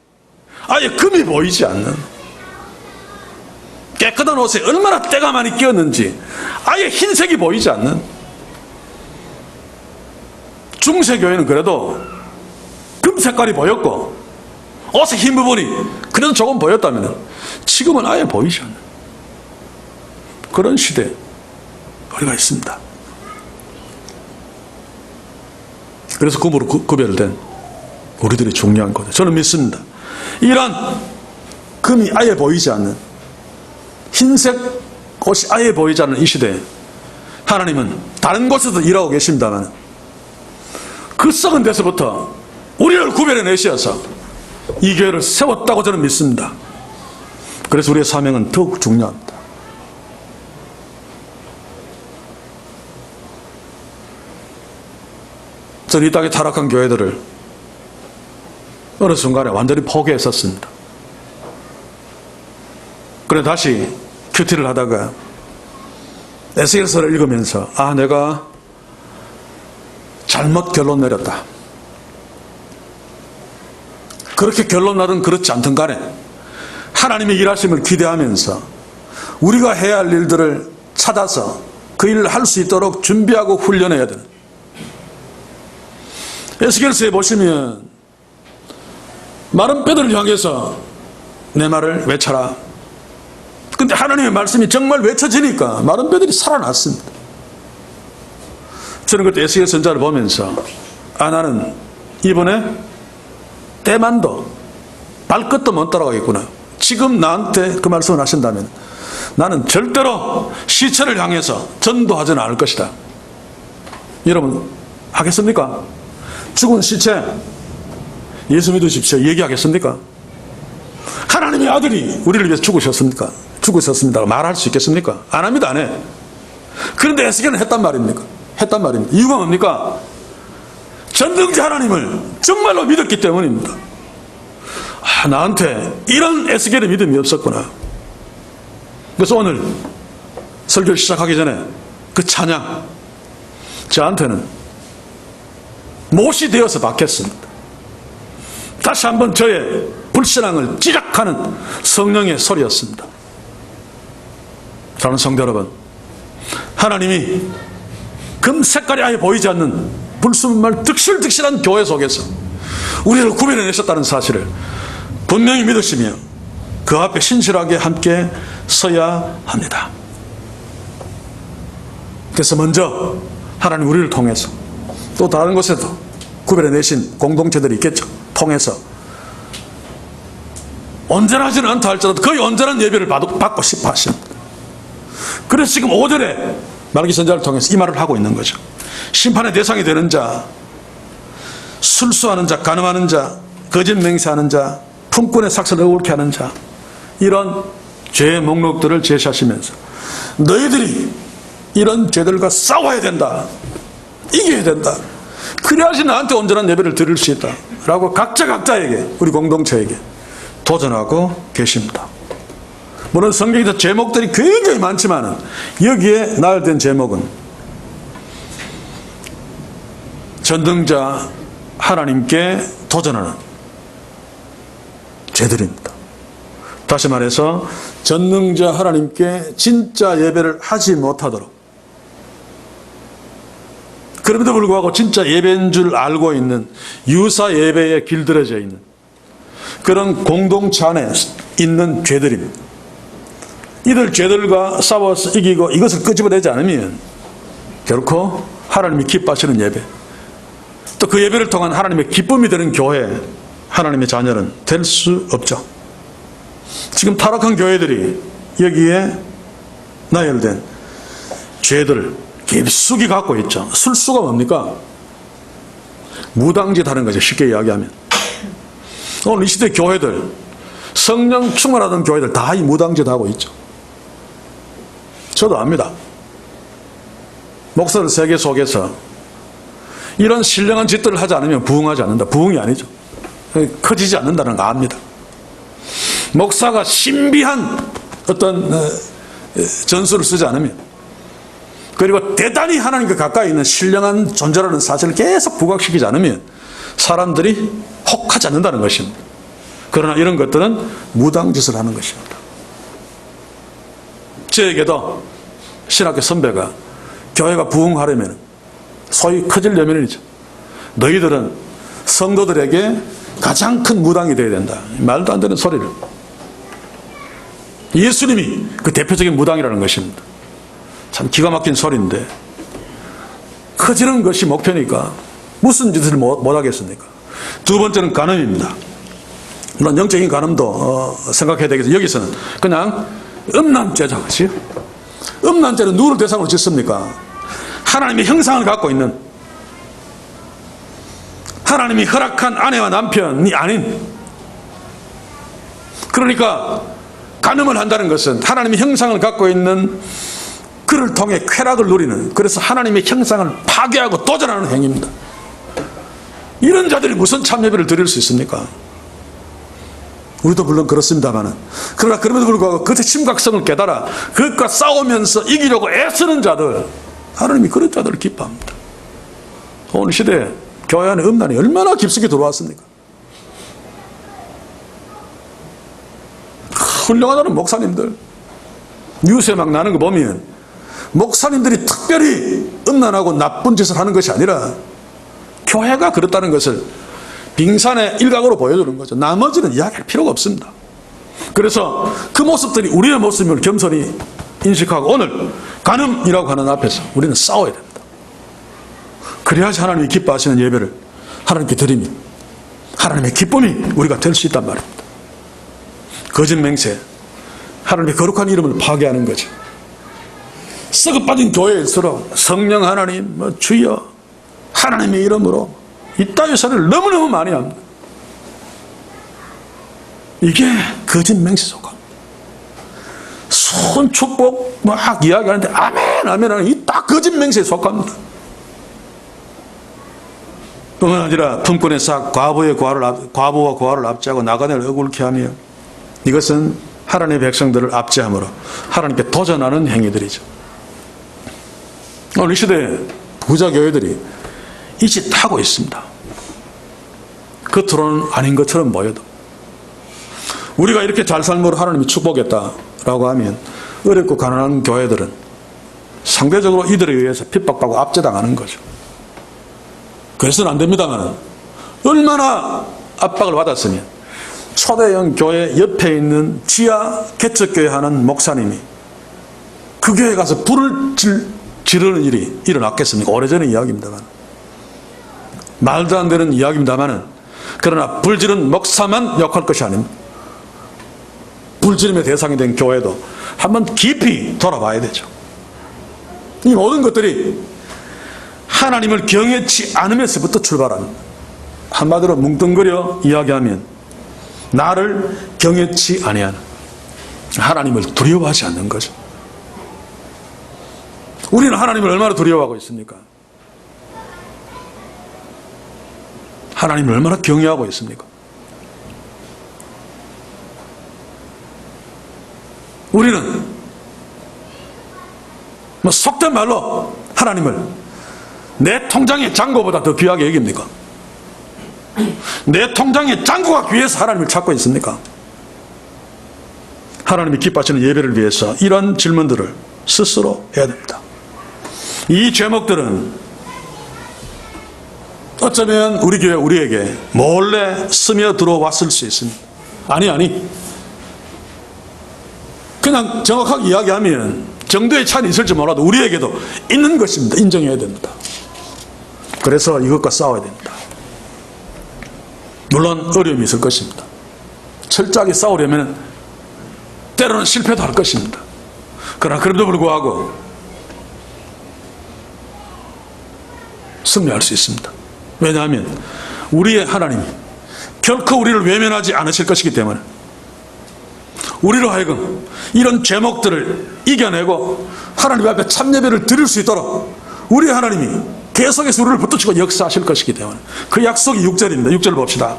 아예 금이 보이지 않는, 깨끗한 옷에 얼마나 때가 많이 끼었는지 아예 흰색이 보이지 않는, 중세교회는 그래도 금 색깔이 보였고 옷의 흰 부분이 그래도 조금 보였다면 지금은 아예 보이지 않는 그런 시대에 우리가 있습니다. 그래서 금으로 구별된 우리들이 중요한 거죠. 저는 믿습니다. 이런 금이 아예 보이지 않는, 흰색 옷이 아예 보이지 않는 이 시대에 하나님은 다른 곳에도 일하고 계십니다만 그 썩은 데서부터 우리를 구별해내셔서 이 교회를 세웠다고 저는 믿습니다. 그래서 우리의 사명은 더욱 중요합니다. 저는 이 땅에 타락한 교회들을 어느 순간에 완전히 포기했었습니다. 그래 다시 큐티를 하다가 에스겔서를 읽으면서 내가 잘못 결론 내렸다. 그렇게 결론 나든 그렇지 않든 간에 하나님의 일하심을 기대하면서 우리가 해야 할 일들을 찾아서 그 일을 할 수 있도록 준비하고 훈련해야 되는, 에스겔서에 보시면 마른 뼈들을 향해서 내 말을 외쳐라. 근데 하나님의 말씀이 정말 외쳐지니까 마른 뼈들이 살아났습니다. 저는 그때 에스겔 선자를 보면서 나는 이번에 때만도 발끝도 못 따라가겠구나. 지금 나한테 그 말씀을 하신다면 나는 절대로 시체를 향해서 전도하지는 않을 것이다. 여러분 하겠습니까? 죽은 시체 예수 믿으십시오 얘기하겠습니까? 하나님의 아들이 우리를 위해서 죽으셨습니까? 죽으셨습니다 말할 수 있겠습니까? 안 합니다. 안 해. 그런데 에스겔은 했단 말입니까? 했단 말입니다. 이유가 뭡니까? 전능자 하나님을 정말로 믿었기 때문입니다. 나한테 이런 에스겔의 믿음이 없었구나. 그래서 오늘 설교를 시작하기 전에 그 찬양 저한테는 못이 되어서 박혔습니다. 다시 한번 저의 불신앙을 찌락하는 성령의 소리였습니다. 사랑하는 성도 여러분, 하나님이 금 색깔이 아예 보이지 않는 불순물 득실득실한 교회 속에서 우리를 구별해내셨다는 사실을 분명히 믿으시며 그 앞에 신실하게 함께 서야 합니다. 그래서 먼저 하나님 우리를 통해서 또 다른 곳에도 구별해내신 공동체들이 있겠죠. 통해서 온전하지는 않다 할지라도 거의 온전한 예배를 받고 싶어 하십니다. 그래서 지금 5절에 말기 선자를 통해서 이 말을 하고 있는 거죠. 심판의 대상이 되는 자, 술수하는 자, 간음하는 자, 거짓 맹세하는 자, 품꾼의 삭슬을 어울게 하는 자, 이런 죄의 목록들을 제시하시면서 너희들이 이런 죄들과 싸워야 된다. 이겨야 된다. 그래야지 나한테 온전한 예배를 드릴 수 있다. 라고 각자에게, 우리 공동체에게 도전하고 계십니다. 물론 성경에서 제목들이 굉장히 많지만 여기에 나열된 제목은 전능자 하나님께 도전하는 죄들입니다. 다시 말해서 전능자 하나님께 진짜 예배를 하지 못하도록, 그럼에도 불구하고 진짜 예배인 줄 알고 있는 유사 예배에 길들여져 있는 그런 공동체 안에 있는 죄들입니다. 이들 죄들과 싸워서 이기고 이것을 끄집어내지 않으면 결코 하나님이 기뻐하시는 예배, 또 그 예배를 통한 하나님의 기쁨이 되는 교회, 하나님의 자녀는 될 수 없죠. 지금 타락한 교회들이 여기에 나열된 죄들 깊숙이 갖고 있죠. 술수가 뭡니까? 무당짓 하는 거죠. 쉽게 이야기하면. 오늘 이 시대 교회들, 성령 충만하던 교회들 다 이 무당짓 하고 있죠. 저도 압니다. 목사들 세계 속에서 이런 신령한 짓들을 하지 않으면 부흥하지 않는다. 부흥이 아니죠. 커지지 않는다는 거 압니다. 목사가 신비한 어떤 전술을 쓰지 않으면, 그리고 대단히 하나님과 가까이 있는 신령한 존재라는 사실을 계속 부각시키지 않으면 사람들이 혹하지 않는다는 것입니다. 그러나 이런 것들은 무당짓을 하는 것입니다. 저에게도 신학교 선배가 교회가 부흥하려면 소위 커지려면이죠. 너희들은 성도들에게 가장 큰 무당이 되어야 된다. 말도 안 되는 소리를. 예수님이 그 대표적인 무당이라는 것입니다. 참 기가 막힌 소리인데 커지는 것이 목표니까 무슨 짓을 못 하겠습니까? 두 번째는 간음입니다. 물론 영적인 간음도 생각해야 되겠죠. 여기서는 그냥 음란죄죠. 그렇지? 음란죄는 누구를 대상으로 짓습니까? 하나님의 형상을 갖고 있는, 하나님이 허락한 아내와 남편이 아닌, 그러니까 간음을 한다는 것은 하나님의 형상을 갖고 있는 그를 통해 쾌락을 누리는, 그래서 하나님의 형상을 파괴하고 도전하는 행위입니다. 이런 자들이 무슨 참예배를 드릴 수 있습니까? 우리도 물론 그렇습니다만, 그러나 그럼에도 불구하고 그것의 심각성을 깨달아 그것과 싸우면서 이기려고 애쓰는 자들, 하나님이 그런 자들을 기뻐합니다. 오늘 시대에 교회 안에 음란이 얼마나 깊숙이 들어왔습니까? 훌륭하다는 목사님들, 뉴스에 막 나는 거 보면 목사님들이 특별히 음란하고 나쁜 짓을 하는 것이 아니라 교회가 그렇다는 것을 빙산의 일각으로 보여주는 거죠. 나머지는 이야기할 필요가 없습니다. 그래서 그 모습들이 우리의 모습임을 겸손히 인식하고 오늘 간음이라고 하는 앞에서 우리는 싸워야 됩니다. 그래야지 하나님이 기뻐하시는 예배를 하나님께 드리면 하나님의 기쁨이 우리가 될 수 있단 말입니다. 거짓 맹세, 하나님의 거룩한 이름을 파괴하는 거죠. 썩어빠진 교회일수록 성령 하나님, 주여 하나님의 이름으로 이따위 소리를 너무너무 많이 합니다. 이게 거짓 맹세 속합니다. 손축복 막 이야기하는데 아멘 아멘 하는 이 딱 거짓 맹세에 속합니다. 뿐만 아니라 품꾼의 싹 과부와 고아를 압제하고 나그네를 억울케 하며, 이것은 하나님의 백성들을 압제함으로 하나님께 도전하는 행위들이죠. 오늘 이 시대에 부자 교회들이 이 짓 하고 있습니다. 겉으로는 아닌 것처럼 보여도 우리가 이렇게 잘 삶으로 하나님이 축복했다라고 하면 어렵고 가난한 교회들은 상대적으로 이들에 의해서 핍박받고 압제당하는 거죠. 그래서는 안 됩니다만, 얼마나 압박을 받았으면 초대형 교회 옆에 있는 지하 개척교회 하는 목사님이 그 교회에 가서 불을 지르는 일이 일어났겠습니까? 오래전의 이야기입니다만, 말도 안 되는 이야기입니다만, 그러나 불지른 목사만 욕할 것이 아닙니다. 불지름의 대상이 된 교회도 한번 깊이 돌아봐야 되죠. 이 모든 것들이 하나님을 경외치 않으면서부터 출발합니다. 한마디로 뭉뚱그려 이야기하면 나를 경외치 아니하는, 하나님을 두려워하지 않는 거죠. 우리는 하나님을 얼마나 두려워하고 있습니까? 하나님을 얼마나 경외하고 있습니까? 우리는 속된 말로 하나님을 내 통장의 잔고보다 더 귀하게 여깁니까? 내 통장의 잔고가 귀해서 하나님을 찾고 있습니까? 하나님이 기뻐하시는 예배를 위해서 이런 질문들을 스스로 해야 됩니다. 이 제목들은 어쩌면 우리 교회 우리에게 몰래 스며들어왔을 수 있습니다. 아니 그냥 정확하게 이야기하면 정도의 차이는 있을지 몰라도 우리에게도 있는 것입니다. 인정해야 됩니다. 그래서 이것과 싸워야 됩니다. 물론 어려움이 있을 것입니다. 철저하게 싸우려면 때로는 실패도 할 것입니다. 그러나 그럼에도 불구하고 승리할 수 있습니다. 왜냐하면 우리의 하나님이 결코 우리를 외면하지 않으실 것이기 때문에, 우리로 하여금 이런 제목들을 이겨내고 하나님 앞에 참예배를 드릴 수 있도록 우리 하나님이 계속해서 우리를 붙드시고 역사하실 것이기 때문에, 그 약속이 6절입니다. 6절 봅시다.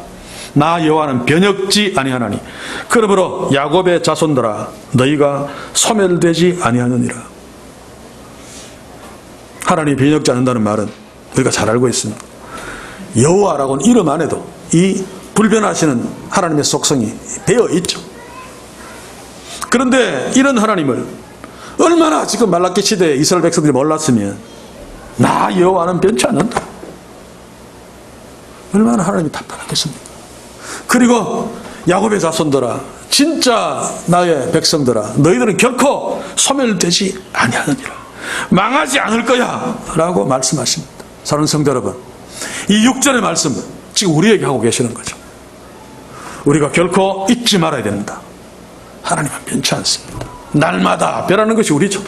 나 여호와는 변혁지 아니하나니 그러므로 야곱의 자손들아 너희가 소멸되지 아니하느니라. 하나님이 변혁지 않는다는 말은 우리가 잘 알고 있습니다. 여호와라고는 이름 안에도 이 불변하시는 하나님의 속성이 배어 있죠. 그런데 이런 하나님을 얼마나 지금 말라기 시대에 이스라엘 백성들이 몰랐으면 나 여호와는 변치 않는다, 얼마나 하나님이 답답하겠습니까? 그리고 야곱의 자손들아, 진짜 나의 백성들아, 너희들은 결코 소멸되지 아니하느니라, 망하지 않을 거야 라고 말씀하십니다. 사랑하는 성도 여러분, 이 6절의 말씀 지금 우리에게 하고 계시는 거죠. 우리가 결코 잊지 말아야 됩니다. 하나님은 변치 않습니다. 날마다 변하는 것이 우리죠.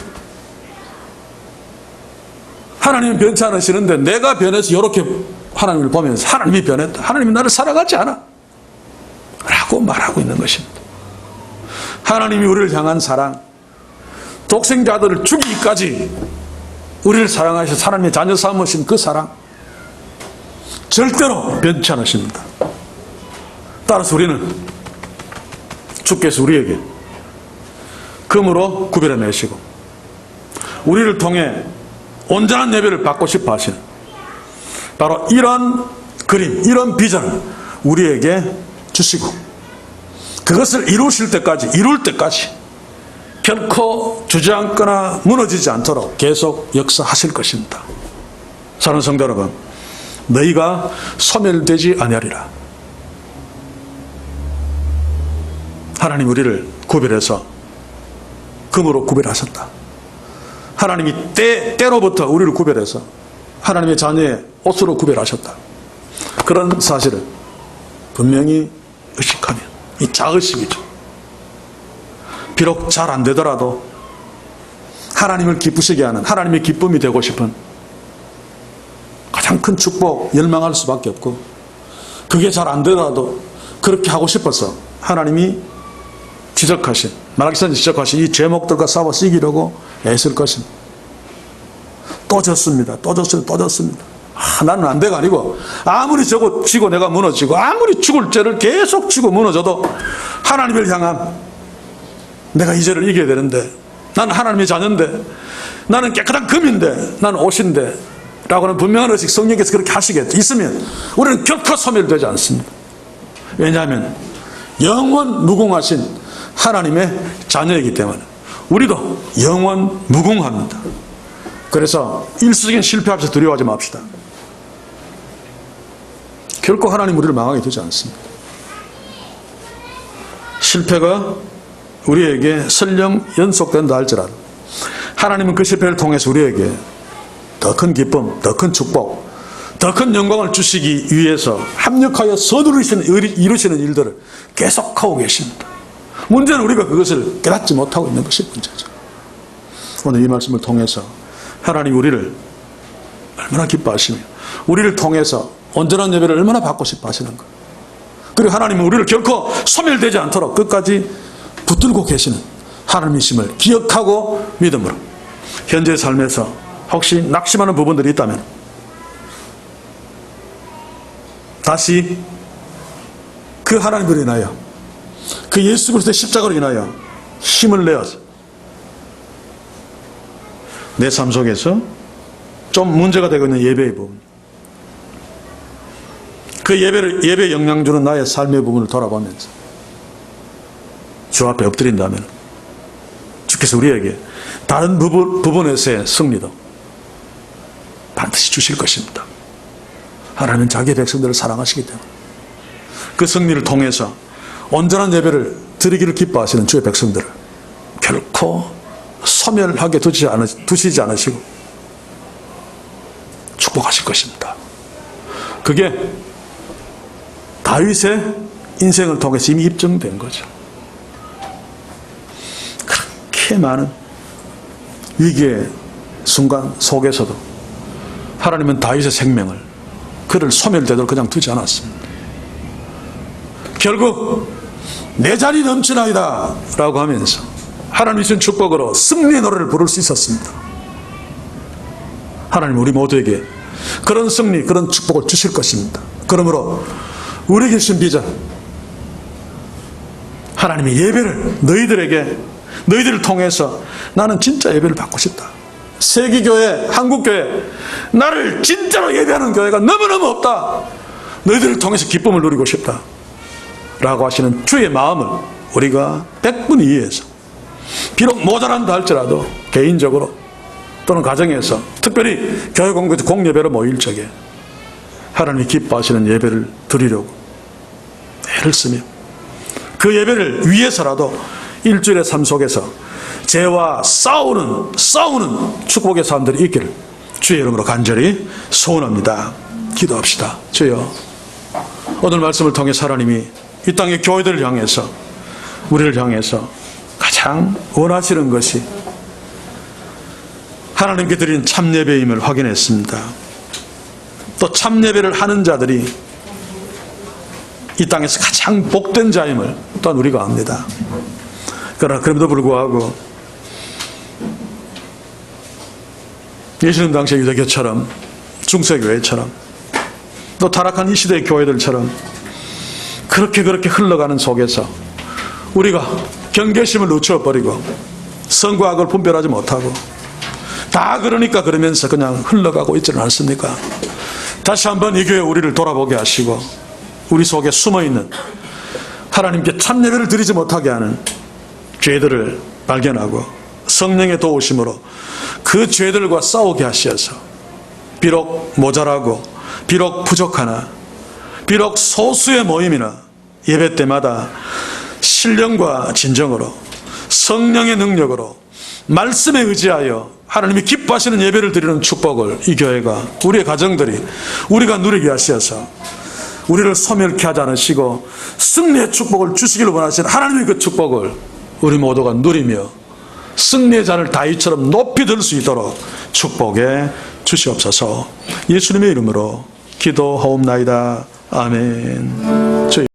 하나님은 변치 않으시는데 내가 변해서 이렇게 하나님을 보면서 하나님이 변했다, 하나님이 나를 사랑하지 않아 라고 말하고 있는 것입니다. 하나님이 우리를 향한 사랑, 독생자들을 죽이기까지 우리를 사랑하셔서 하나님의 자녀 삼으신 그 사랑 절대로 변치 않으십니다. 따라서 우리는 주께서 우리에게 금으로 구별해내시고 우리를 통해 온전한 예배를 받고 싶어 하시는 바로 이런 그림, 이런 비전을 우리에게 주시고 그것을 이룰 때까지 결코 주저앉거나 무너지지 않도록 계속 역사하실 것입니다. 사랑하는 성도 여러분, 너희가 소멸되지 아니하리라. 하나님 우리를 구별해서 금으로 구별하셨다. 하나님이 때로부터 우리를 구별해서 하나님의 자녀의 옷으로 구별하셨다. 그런 사실을 분명히 의식하면 이 자의식이죠. 비록 잘 안 되더라도 하나님을 기쁘시게 하는, 하나님의 기쁨이 되고 싶은 가장 큰 축복 열망할 수밖에 없고, 그게 잘 안 되더라도 그렇게 하고 싶어서 하나님이 지적하신, 말라기서는 지적하신 이 제목들과 싸워 이기려고 애쓸 것입니다. 또 졌습니다. 또 졌습니다. 나는 안 돼가 아니고 아무리 지고 내가 무너지고 아무리 죽을 죄를 계속 지고 무너져도 하나님을 향한 내가 이 죄를 이겨야 되는데, 나는 하나님의 자녀인데, 나는 깨끗한 금인데, 나는 옷인데 라고는 분명한 의식 성령께서 그렇게 하시겠죠. 있으면 우리는 결코 소멸되지 않습니다. 왜냐하면 영원 무궁하신 하나님의 자녀이기 때문에 우리도 영원 무궁합니다. 그래서 일시적인 실패 앞에서 두려워하지 맙시다. 결코 하나님 우리를 망하게 두지 않습니다. 실패가 우리에게 설령 연속된다 할지라도 하나님은 그 실패를 통해서 우리에게 더 큰 기쁨, 더 큰 축복, 더 큰 영광을 주시기 위해서 합력하여 이루시는 일들을 계속하고 계십니다. 문제는 우리가 그것을 깨닫지 못하고 있는 것이 문제죠. 오늘 이 말씀을 통해서 하나님 우리를 얼마나 기뻐하시며 우리를 통해서 온전한 예배를 얼마나 받고 싶어 하시는가, 그리고 하나님은 우리를 결코 소멸되지 않도록 끝까지 붙들고 계시는 하나님이심을 기억하고 믿음으로 현재의 삶에서 혹시 낙심하는 부분들이 있다면 다시 그 하나님으로 인하여, 그 예수 그리스도의 십자가로 인하여 힘을 내어서 내 삶 속에서 좀 문제가 되고 있는 예배의 부분, 그 예배에 영향 주는 나의 삶의 부분을 돌아보면서 주 앞에 엎드린다면 주께서 우리에게 다른 부분에서의 승리도 반드시 주실 것입니다. 하나님은 자기의 백성들을 사랑하시기 때문에 그 승리를 통해서 온전한 예배를 드리기를 기뻐하시는 주의 백성들을 결코 소멸하게 두시지 않으시고 축복하실 것입니다. 그게 다윗의 인생을 통해서 이미 입증된 거죠. 그렇게 많은 위기의 순간 속에서도 하나님은 다윗의 생명을, 그를 소멸되도록 그냥 두지 않았습니다. 결국 내 잔이 넘치나이다 라고 하면서 하나님이 주신 축복으로 승리의 노래를 부를 수 있었습니다. 하나님 우리 모두에게 그런 승리, 그런 축복을 주실 것입니다. 그러므로 우리에게 주신 비전, 하나님의 예배를 너희들을 통해서 나는 진짜 예배를 받고 싶다. 세계교회, 한국교회, 나를 진짜로 예배하는 교회가 너무너무 없다. 너희들을 통해서 기쁨을 누리고 싶다 라고 하시는 주의 마음을 우리가 100분 이해해서, 비록 모자란다 할지라도 개인적으로 또는 가정에서, 특별히 교회 공부에서 공예배로 모일 적에 하나님이 기뻐하시는 예배를 드리려고 애를 쓰며 그 예배를 위해서라도 일주일의 삶 속에서 죄와 싸우는 축복의 사람들이 있기를 주의 이름으로 간절히 소원합니다. 기도합시다. 주여, 오늘 말씀을 통해 하나님이 이 땅의 교회들을 향해서, 우리를 향해서 가장 원하시는 것이 하나님께 드린 참예배임을 확인했습니다. 또 참예배를 하는 자들이 이 땅에서 가장 복된 자임을 또한 우리가 압니다. 그러나 그럼에도 불구하고 예수님 당시의 유대교처럼, 중세교회처럼, 또 타락한 이 시대의 교회들처럼 그렇게 흘러가는 속에서 우리가 경계심을 늦춰버리고 선과 악을 분별하지 못하고 다 그러면서 그냥 흘러가고 있지는 않습니까? 다시 한번 이 교회 우리를 돌아보게 하시고 우리 속에 숨어있는 하나님께 참예배를 드리지 못하게 하는 죄들을 발견하고 성령의 도우심으로 그 죄들과 싸우게 하셔서 비록 모자라고 비록 부족하나 비록 소수의 모임이나 예배 때마다 신령과 진정으로 성령의 능력으로 말씀에 의지하여 하나님이 기뻐하시는 예배를 드리는 축복을 이 교회가, 우리의 가정들이, 우리가 누리게 하셔서 우리를 소멸케 하지 않으시고 승리의 축복을 주시기를 원하시는 하나님의 그 축복을 우리 모두가 누리며 승리의 잔을 다윗처럼 높이 들 수 있도록 축복해 주시옵소서. 예수님의 이름으로 기도하옵나이다. 아멘.